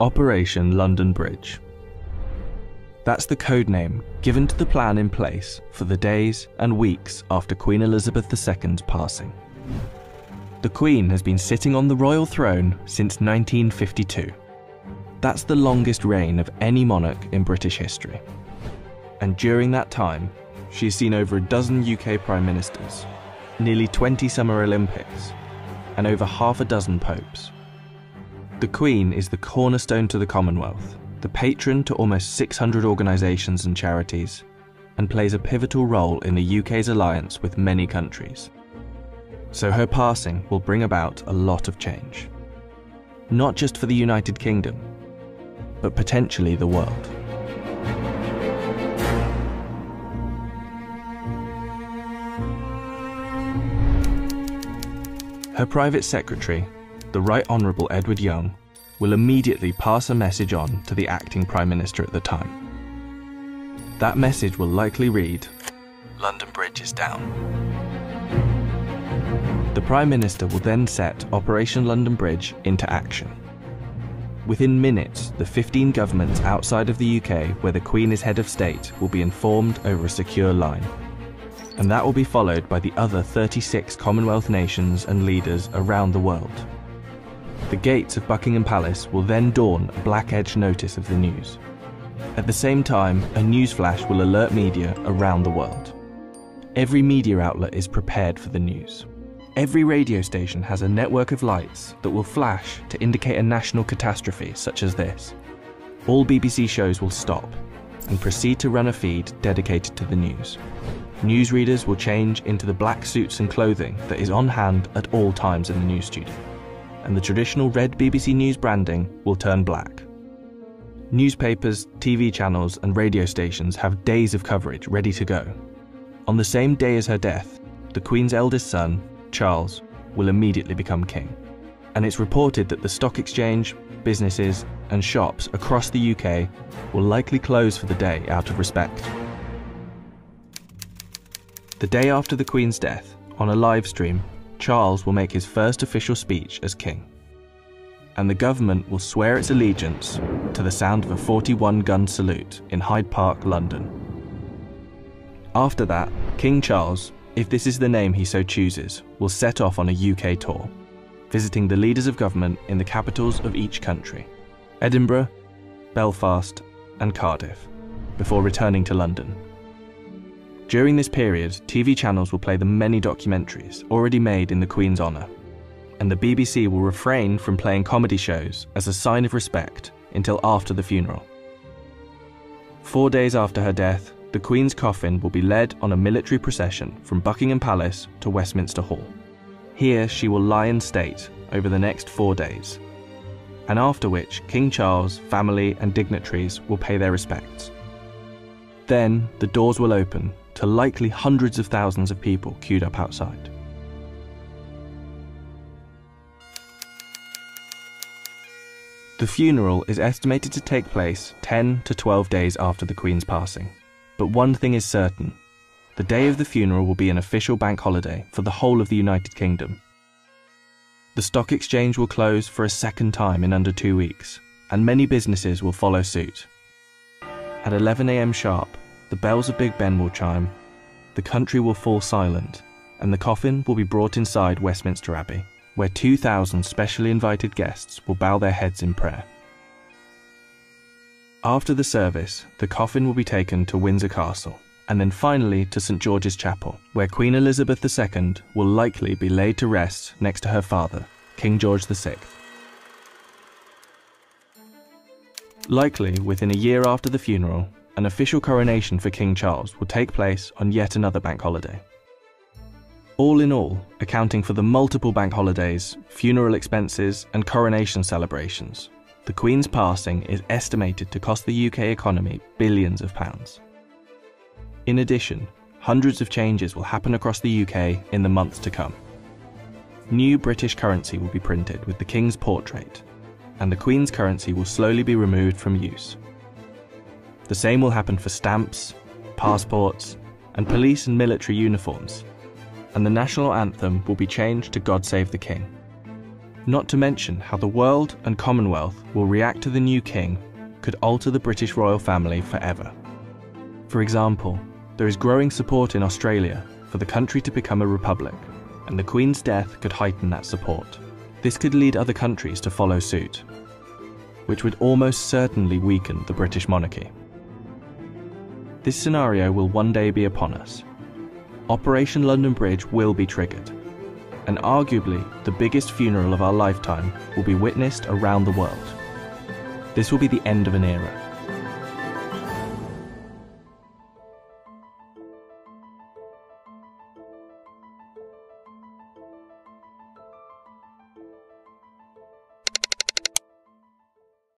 Operation London Bridge. That's the code name given to the plan in place for the days and weeks after Queen Elizabeth II's passing. The Queen has been sitting on the royal throne since 1952. That's the longest reign of any monarch in British history. And during that time, she's seen over a dozen UK Prime Ministers, nearly 20 Summer Olympics, and over half a dozen popes. The Queen is the cornerstone to the Commonwealth, the patron to almost 600 organisations and charities, and plays a pivotal role in the UK's alliance with many countries. So her passing will bring about a lot of change. Not just for the United Kingdom, but potentially the world. Her private secretary, the Right Honourable Edward Young, will immediately pass a message on to the acting Prime Minister at the time. That message will likely read, "London Bridge is down." The Prime Minister will then set Operation London Bridge into action. Within minutes, the 15 governments outside of the UK where the Queen is head of state will be informed over a secure line. And that will be followed by the other 36 Commonwealth nations and leaders around the world. The gates of Buckingham Palace will then dawn a black-edged notice of the news. At the same time, a news flash will alert media around the world. Every media outlet is prepared for the news. Every radio station has a network of lights that will flash to indicate a national catastrophe such as this. All BBC shows will stop and proceed to run a feed dedicated to the news. Newsreaders will change into the black suits and clothing that is on hand at all times in the news studio, and the traditional red BBC News branding will turn black. Newspapers, TV channels and radio stations have days of coverage ready to go. On the same day as her death, the Queen's eldest son, Charles, will immediately become king, and it's reported that the stock exchange, businesses and shops across the UK will likely close for the day out of respect. The day after the Queen's death, on a live stream, Charles will make his first official speech as king, and the government will swear its allegiance to the sound of a 41-gun salute in Hyde Park, London. After that, King Charles, if this is the name he so chooses, will set off on a UK tour, visiting the leaders of government in the capitals of each country, Edinburgh, Belfast and Cardiff, before returning to London. During this period, TV channels will play the many documentaries already made in the Queen's honour, and the BBC will refrain from playing comedy shows as a sign of respect until after the funeral. 4 days after her death, the Queen's coffin will be led on a military procession from Buckingham Palace to Westminster Hall. Here she will lie in state over the next 4 days, and after which King Charles, family and dignitaries will pay their respects. Then the doors will open to likely hundreds of thousands of people queued up outside. The funeral is estimated to take place 10 to 12 days after the Queen's passing. But one thing is certain, the day of the funeral will be an official bank holiday for the whole of the United Kingdom. The stock exchange will close for a second time in under 2 weeks, and many businesses will follow suit. At 11 AM sharp, the bells of Big Ben will chime, the country will fall silent, and the coffin will be brought inside Westminster Abbey, where 2,000 specially invited guests will bow their heads in prayer. After the service, the coffin will be taken to Windsor Castle, and then finally to St George's Chapel, where Queen Elizabeth II will likely be laid to rest next to her father, King George VI. Likely within a year after the funeral, an official coronation for King Charles will take place on yet another bank holiday. All in all, accounting for the multiple bank holidays, funeral expenses and coronation celebrations, the Queen's passing is estimated to cost the UK economy billions of pounds. In addition, hundreds of changes will happen across the UK in the months to come. New British currency will be printed with the King's portrait, and the Queen's currency will slowly be removed from use. The same will happen for stamps, passports, and police and military uniforms, and the national anthem will be changed to God Save the King. Not to mention how the world and Commonwealth will react to the new king could alter the British royal family forever. For example, there is growing support in Australia for the country to become a republic, and the Queen's death could heighten that support. This could lead other countries to follow suit, which would almost certainly weaken the British monarchy. This scenario will one day be upon us. Operation London Bridge will be triggered, and arguably the biggest funeral of our lifetime will be witnessed around the world. This will be the end of an era,